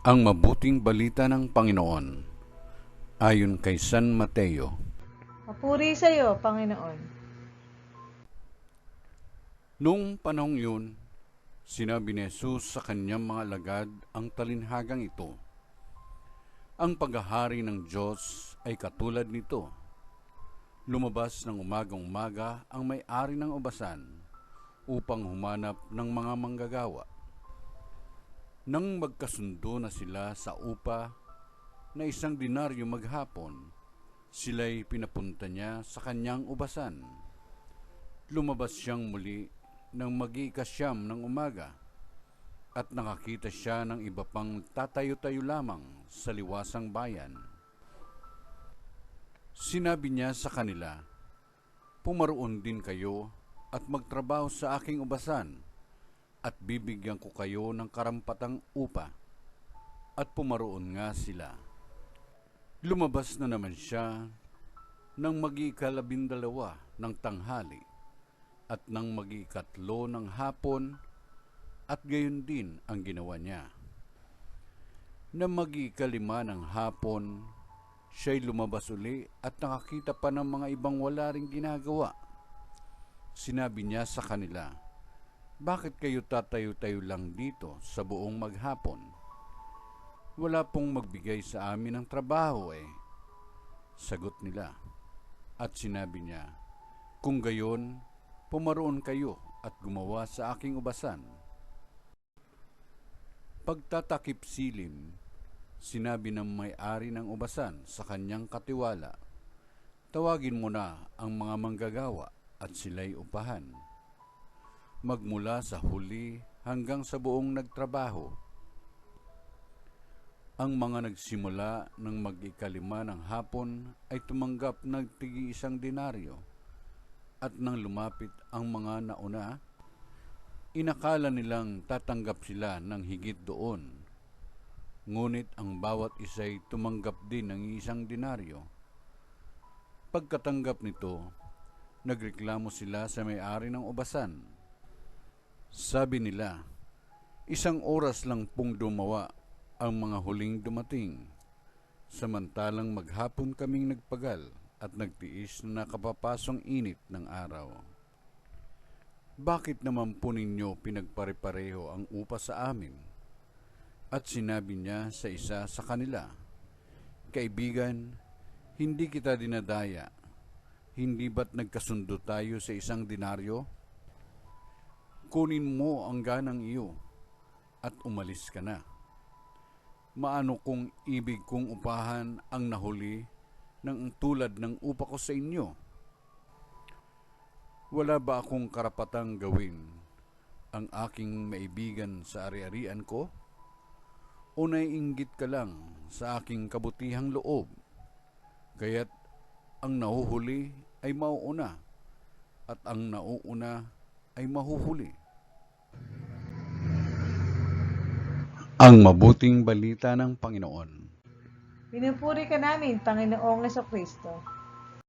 Ang mabuting balita ng Panginoon ayon kay San Mateo. Papuri sa iyo, Panginoon. Noong panahong yun, sinabi ni Jesus sa kanyang mga alagad ang talinhagang ito. Ang paghahari ng Diyos ay katulad nito. Lumabas ng umagang-umaga ang may-ari ng ubasan upang humanap ng mga manggagawa. Nang magkasundo na sila sa upa na 1 denaryo maghapon, sila'y pinapunta niya sa kanyang ubasan. Lumabas siyang muli nang mag-iikasyam ng umaga at nakakita siya ng iba pang tatayo-tayo lamang sa liwasang bayan. Sinabi niya sa kanila, "Pumaroon din kayo at magtrabaho sa aking ubasan at bibigyan ko kayo ng karampatang upa." At pumaroon nga sila. Lumabas na naman siya nang mag-12 ng tanghali at nang mag-3 ng hapon, at gayon din ang ginawa niya. Nang mag-5 ng hapon, siya'y lumabas uli at nakakita pa ng mga ibang wala ring ginagawa. Sinabi niya sa kanila, "Bakit kayo tatayo-tayo lang dito sa buong maghapon? Wala pong magbigay sa amin ng trabaho eh." Sagot nila. At sinabi niya, "Kung gayon, pumaroon kayo at gumawa sa aking ubasan." Pagtatakip silim, sinabi ng may-ari ng ubasan sa kanyang katiwala, "Tawagin mo na ang mga manggagawa at sila'y upahan. Magmula sa huli hanggang sa buong nagtrabaho." Ang mga nagsimula ng mag-5 ng hapon ay tumanggap ng tig-1 denaryo, at nang lumapit ang mga nauna, inakala nilang tatanggap sila ng higit doon. Ngunit ang bawat isa'y tumanggap din ng 1 denaryo. Pagkatanggap nito, nagreklamo sila sa may-ari ng ubasan. Sabi nila, "1 oras lang pong dumawa ang mga huling dumating, samantalang maghapon kaming nagpagal at nagtiis na nakapapasong init ng araw. Bakit naman po ninyo pinagpare-pareho ang upa sa amin?" At sinabi niya sa isa sa kanila, "Kaibigan, hindi kita dinadaya. Hindi ba't nagkasundo tayo sa 1 denaryo? Kunin mo ang ganang iyo at umalis ka na. Maano kung ibig kong upahan ang nahuli ng tulad ng upa ko sa inyo? Wala ba akong karapatang gawin ang aking maibigan sa ari-arian ko? O naiinggit ka lang sa aking kabutihang loob? Kaya't ang nahuhuli ay mauuna, at ang nauuna ay mahuhuli." Ang mabuting balita ng Panginoon. Pinupuri ka namin, Panginoong Kristo.